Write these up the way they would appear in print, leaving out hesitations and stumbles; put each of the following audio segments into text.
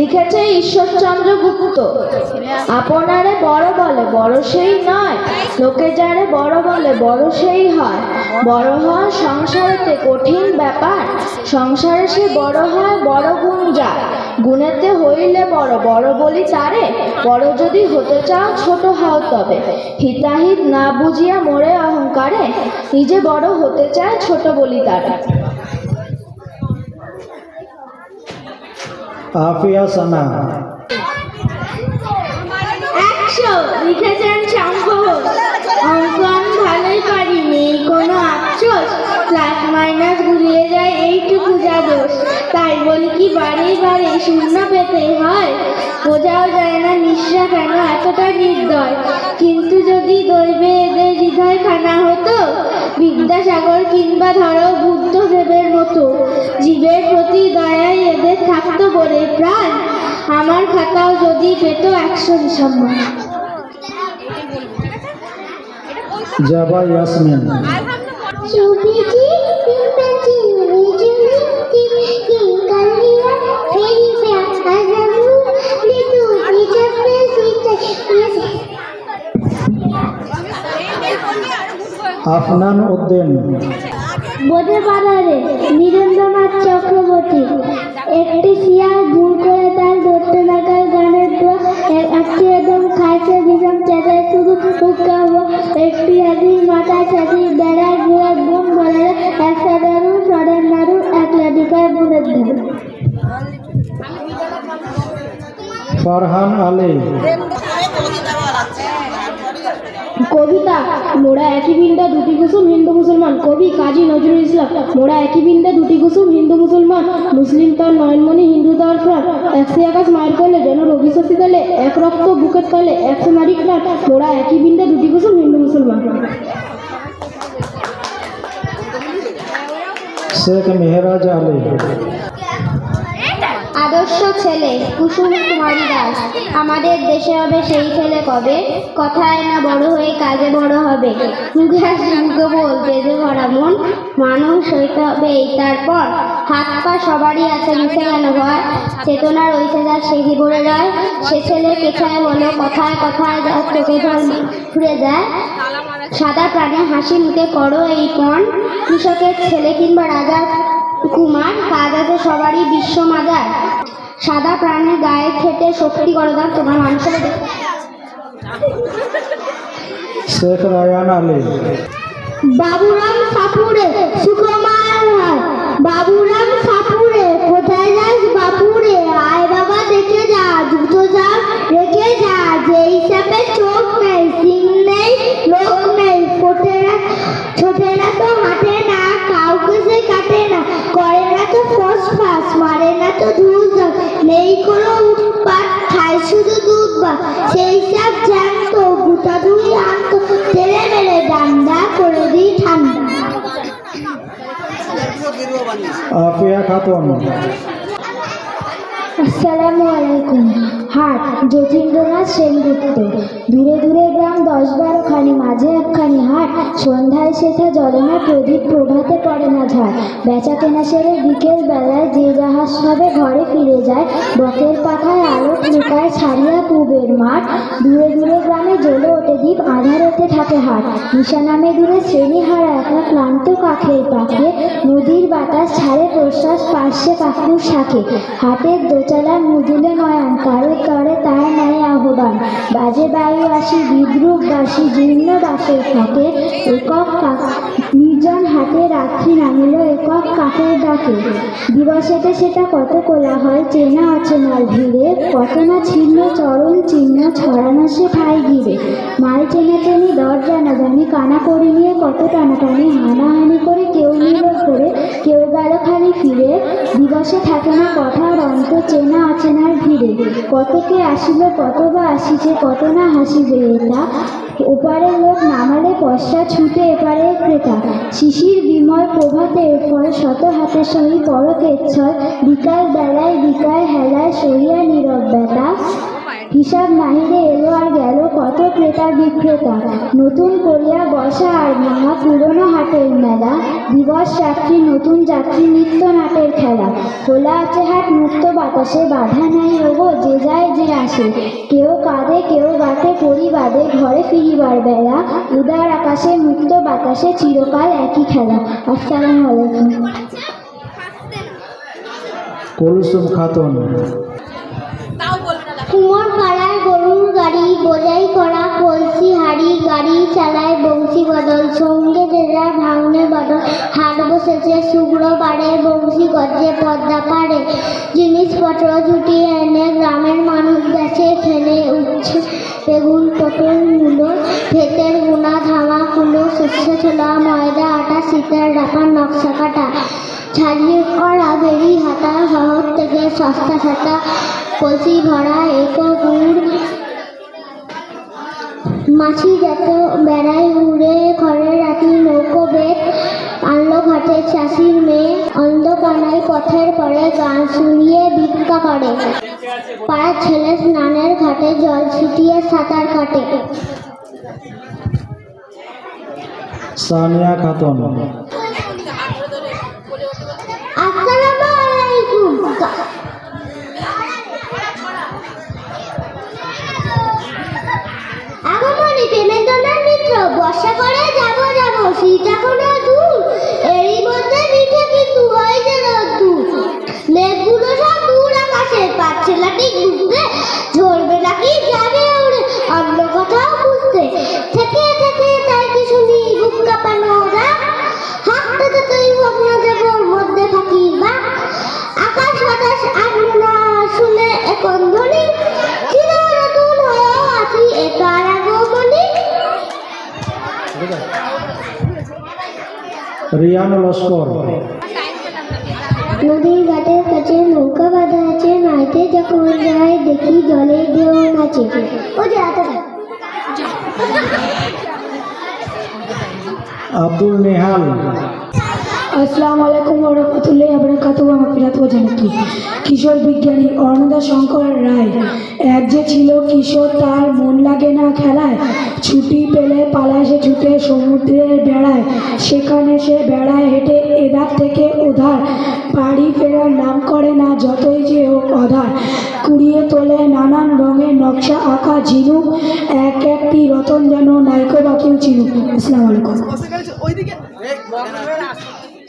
লিখেছে ঈশ্বরচন্দ্র গুপ্ত। আপনারে বড় বলে বড় সেই নয়, লোকে যারে বড় বলে বড় সেই হয়। বড় হওয়া সংসারেতে কঠিন ব্যাপার, সংসারে সে বড় হয় বড় গুণ যার। গুণেতে হইলে বড় বড় বলি তারে, বড় যদি হতে চাও ছোট হও তবে। হিতাহিত না বুঝিয়া মোরে অহংকারে, নিজে বড় হতে চায় ছোট বলি তারে। আফিয়া সানা। লিখেছেন শঙ্কর। অঙ্ক আমি ভালোই পারি, নেই কোনো আফসোস। প্লাস মাইনাস ঘুরিয়ে যায় এইটুকু যা দোষ। তাই বলি কি বারে বারে শূন্য পেতে হয়। বোঝাও যায় না নিঃশ্বা কেন এতটা নির্দয়। কিন্তু যদি দৈবে এদের হৃদয় খানা হতো, বিদ্যাসাগর কিংবা ধরো বুদ্ধদেবের মতো, জীবের প্রতি দয়ায় এদের থাকতো বলে প্রাণ, আমার খাতাও যদি পেত 100 সম্মান। জাবা ইয়াসমিন। আফনান উদ্দিন। বোধে পাড়ারে নীরেন্দ্রনাথ চক্রবর্তী। একটি শিয়াল ভুল করে তার ধরতে থাকার গানের একটি একদম খাইছে বিষম চেঁচায় শুধু উৎকাবো। একটি হাতির মাথায় ছাতির বেড়ায় ঘোড়ার গুণ বলে এক সাধারণ সরেন নাড়ু এক লাঠিকায় বুড়ে দিল। ফরহান আলী। কবিতা মোরা একই বিন্দা দুটি কুসুম হিন্দু মুসলমান। কবি কাজী নজরুল ইসলাম। মোরা একই বিন্দা দুটি কুসুম হিন্দু মুসলমান। মুসলিম তার নয়নমণি, হিন্দু তার প্রাণ। একশে আকাশ মায়ের কোলে যেন রবি শশী কালে, এক রক্ত বুকের তলে একশো নারী প্রাণ। মোরা একই বিন্দা দুটি কুসুম হিন্দু মুসলমান। শেখ মেহরাজ আলী। আদর্শ ছেলে কুসুম কুমারী দাস। আমাদের দেশে হবে সেই ছেলে কবে, কথায় না বড় হয়ে কাজে বড় হবে। মুখে হাসি মুখে বলতে যে ভরা মন, মানুষ হইতে হবে এই তারপর। হাত পা সবারই আছে মিশে গেল ভয়, চেতনার ওইসে যার সেই জীবনে রয়। সে ছেলে পেছায় বলো কথায় কথায় যার চোখে জল ফুরে যায়। সাদা প্রাণে হাসি মুখে করো এই পণ, কৃষকের ছেলে কিংবা রাজার কুমার, কাজ আছে সবারই বিশ্ব মাজার। সাদা প্রাণের গায়ে খেটে শক্তি করদার তোমার মানুষের। শেখ রায়ান আলী। বাবুরাম সাপুরে সুকুমার হয়, বাবুরাম সাপুরে কোথায় যাস বাপুরে, আয় বাবা দেখে যা জুতো যা রেখে যা। যে হিসাবে চোখ নেই সিং নেই লোক নেই, ছোটে না তো হাঁটে না, কাউকে সে কাটে না, করে না তো ফসফাস, মারে না তো ধুস, নেই কোনো উৎপাত, খায় শুধু দুধ ভাত। সেই সব জ্যান্ত গুটা দুই আন্ত, তেলে মেরে ডান্ডা করে দিই ঠান্ডা। আফিয়া খাতুন। আসসালামু আলাইকুম। হাট যতীন্দ্রনাথ সেনগুপ্ত। দূরে দূরে গ্রাম 10-12 খানি, মাঝে একখানি হাট। সন্ধ্যায় সেথা জলে না প্রদীপ, প্রভাতে পড়ে না ঝাড়। বেচা কেনা সেরে বিকেল বেলায় যে জাহাজ সবে ঘরে ফিরে যায়। বকের পাখায় আলোক লুকায় ছাড়িয়া পুবের মাঠ। দূরে দূরে গ্রামে জ্বলে ওঠে দ্বীপ, আঁধারেতে থাকে হাট। নিশা নামে দূরে শ্রেণীহারা একা ক্লান্ত কাকের পাখে। নদীর বাতাস ছাড়ে প্রশ্বাস পার্শ্বে কাকুর শাকে। হাটের দোচালা মুদিলে নয়ন, কারো তরে তার নাই আহ্বান। বাজে বায়ু আসি বিদ্রুপ বাসি জীর্ণ দাসের ফাঁকে। একক নির্জন হাটে রাত্রি নামিল একক কাকের ডাকে। দিবসেতে সেটা কত কোলাহল, চেনা অচেনার ভিড়ে। কত না ছিন্ন চরণ চিহ্ন ছড়ানো সে ঠাই ঘিরে। মাল চেনা চেনি দর জানা জানি, কানা করি নিয়ে কত টানাটানি। হানাহানি করে কেউ নিল করে, কেউ গেল খালি ফিরে। দিবসে থাকে না কথার অন্ত, চেনা অচেনার ভিড়ে। কতকে আসিল কত বা আসিছে, কত না হাসিবে এটা। ওপারে লোক নামালে পশ্চা ছুটে এপারে ক্রেতা। শিশির বিময় প্রভাতে ফল শত হাতে সহি পরকের ছল। বিকাল বেলায় বিকায় হেলায় সরিয়া নীরব বেতা। হিসাব নাহিরে এলো আর গেল কত ক্রেতা বিক্রেতা, নতুন করিয়া বসা আর ভাঙা পুরনো হাটের মেলা, দিবস রাত্রি নতুন যাত্রী নিত্য নাটের খেলা। খোলা আছে হাট মুক্ত বাতাসে, বাধা নাই ওগো যে যায় যে আসে, কেউ কাঁদে কেউ গাঁটে করি বাদে, ঘরে ফিরিবার বেলা, উদার আকাশে মুক্ত বাতাসে চিরকাল একই খেলা। আসসালামু আলাইকুম। কুলসুম খাতুন। কুমোর পাড়ায় গরুর গাড়ি, বোঝাই করা কলসি হাড়ি, গাড়ি চালায় বংশী বদল, সঙ্গে দেড়া ভাঙনে বদল, হাট বসেছে শুক্রবারে, বংশী গজ্জে পদ্মা পাড়ে, জিনিসপত্র জুটিয়ে এনে গ্রামের মানুষ বেছে খেলে, উঠছে বেগুন পটল মূলো, ভেতের গুনা ধামা কুলো, শস্য ছোলা ময়দা আটা, শীতের ডাকা নকশা কাটা, ছাড়িয়ে করা বেরি হাতা, শহর থেকে সস্তা সাতা, কলসি ভরা একো গুড়, মাছি যত বেড়ায় উড়ে, ঘরে রাখি নৌকো বেগ, আনলো ঘাটে চাষির মেয়ে, অন্ধকানায় পথের পরে গান শুনিয়ে ভিক্ষা করে, পাড়ার ছেলে স্নানের ঘাটে জল ছিটিয়ে সাঁতার কাটে। সানিয়া খাতুন। আসসালামু আলাইকুম। আগমনী প্রেমের দোলার মিত্র, বর্ষা করে যাব যাব শীত এখনো দূর, এরই মধ্যে মিঠে কিন্তু হয় যে রোদ্দুর, মেঘগুলো সব দূর আকাশে, পাচ্ছে লাটি ঘুরতে, ঝরবে নাকি যাবে উড়ে, অন্য কোথাও বুঝতে, থেকে থেকে তাই কি শুনি বুক কাঁপানো রাত, হাঁটতে তো তুই হোক না যাবর মধ্যে থাকি বা, আকাশ বাতাস আগলো না শুনে এখন ধ্বনি, চির নতুন হয়েও আছি একার আগমনী। রিয়ান লস্কর। নদীর ঘাটের কাছে নৌকা বাঁধা আছে, নাইতে যখন যায় দেখি জলে ঢেউ নাচে, ও যে আব্দুল নেহাল। আসসালামু আলাইকুম ওয়া রাহমাতুল্লাহি ওয়া বারাকাতুহু। আমার প্রিয় জানাতু কিশোর বিজ্ঞানী অরুণোদয় শঙ্কর রায়। এক যে ছিল কিশোর, তার মন লাগে না খেলায়, ছুটি পেলে পালায় সে ছুটে সমুদ্রের বেড়ায়, সেখানে সে বেড়ায় হেঁটে এধার থেকে ওধার, বাড়ি ফেরার নাম করে না যতই যে হোক অধার, কুড়িয়ে তোলে নানান রঙের নকশা আঁকা ঝিনুক, এক একটি রতন যেন নাইকো বাকিও চিনুক। আসসালামু আলাইকুম।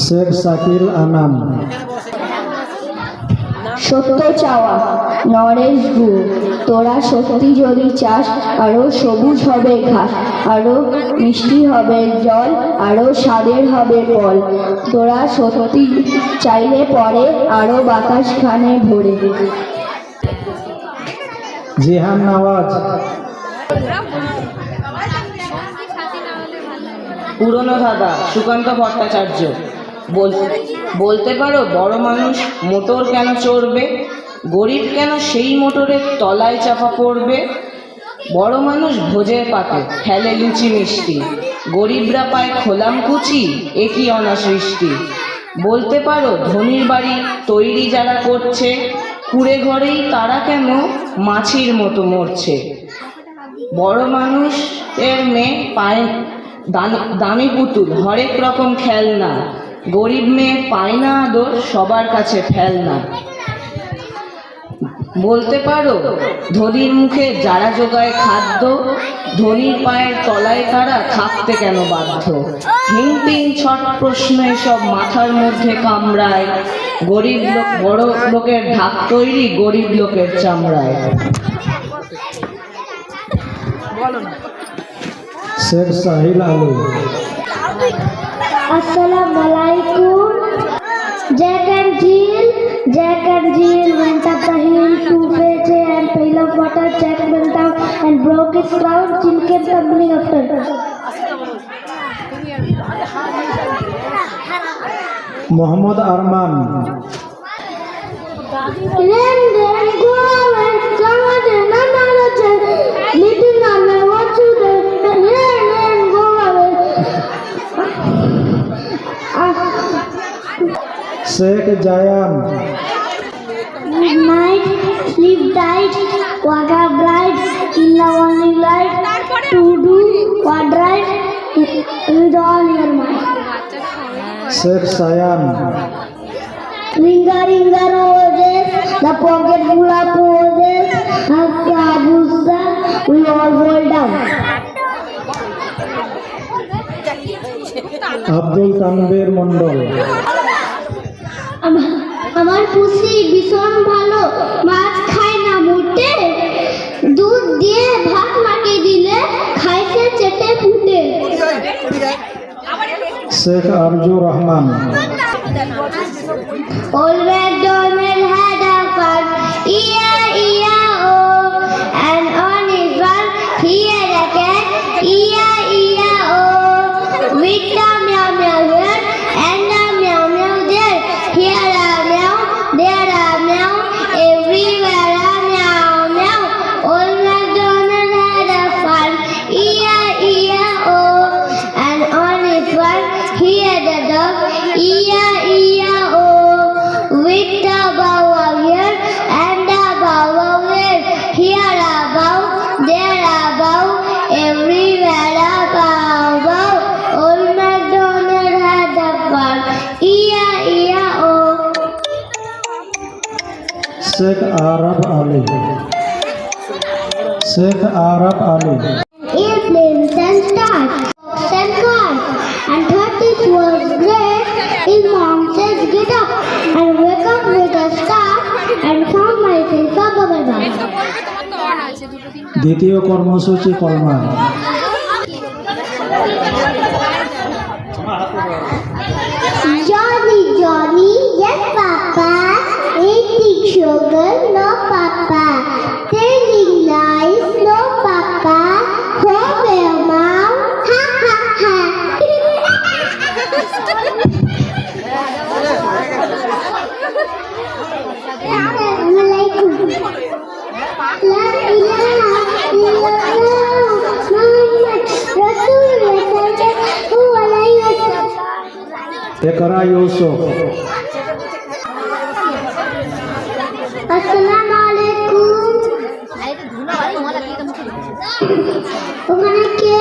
শেখ শাকিল আনাম। সত্য চাওয়া নরেশ গুহ, তোরা সত্যি যদি চাস, আরো সবুজ হবে ঘাস, আরো মিষ্টি হবে জল, আরো স্বাদের হবে ফল, তোরা সত্যি চাইলে পরে আরো বাতাস খানে ভরে। জিহান নওয়াজ। পুরনো ধাঁধা সুকান্ত ভট্টাচার্য। বলতে পারো বড় মানুষ মোটর কেন চড়বে, গরিব কেন সেই মোটরের তলায় চাপা পড়বে, বড় মানুষ ভোজের পাতে ফেলে লুচি মিষ্টি, গরিবরা পায় খোলাম কুচি, এ কি অনাসৃষ্টি। বলতে পারো ধনীর বাড়ি তৈরি যারা করছে, কুড়ে ঘরেই তারা কেন মাছির মতো মরছে, বড় মানুষের মেয়ে পায় দামি পুতুল হরেক রকম খেলনা, গরিব মেয়ে পায় না আদর সবার কাছে ফেলনা। বলতে পারো ধনীর মুখে যারা জোগায় খাদ্য, ধনীর পায়ের তলায় তারা থাকতে কেন বাধ্য, হিংপিং ছট প্রশ্ন এসব মাথার মধ্যে কামড়ায়, গরিব লোক বড় লোকের ঢাক তৈরি গরিব লোকের চামড়ায়। Sheikh Sahil Ali. Assalamu alaikum. Jack and Jill went up the hill to fetch a pail of water. Jack went out and broke his crown. Jill kept tumbling after. Mohammad Arman. Then go and come again another Jack. Little Nana, what to do? Then go away. Sheikh Zayan. Night, sleep tight. what a bright in the morning light, to do what right with all your might. Sheikh Sayan, Ringa ringa roses, the pocket full of roses, Abusa, we all fall down. Abdul Tanvir মণ্ডল, আমার পুষি ভীষণ ভালো, মাছ খায় না মোটে, দুধ দিয়ে ভাত মাখিয়ে দিলে খাইছে চেটে ফুটে। Sheikh Arzu Rahman, Old MacDonald had a farm, E-I-E-I-O, and on his farm he had a cat, E-I-E-I-O, with a meow meow here and a meow meow there, here a meow, there a meow, everywhere a meow meow. Old MacDonald had a farm, E-I-E-I-O, and on his farm he had a dog, E-I-E-I-O, with a bow of here and a bow of there, here a bow, there a bow, everywhere a bow bow. Old MacDonald had a farm, E-I-E-I-O. Sheikh Arab Ali, Sheikh Arab Ali, Airplanes and stars, boats and cars, and 30 was great. His mom says, get up and wake up with a start, and found myself a bubble bath. দ্বিতীয় কর্মসূচি কলমা, Johnny, Johnny, yes, Papa. Eating sugar, no, Papa. Telling lies, no, Papa. Home your mom, ha ha ha. Assalamualaikum. La ilaha illallah Muhammad Rasulullah sallallahu alaihi wasallam. একরা ইউসুফ, আসসালামু আলাইকুম। ওখানে কে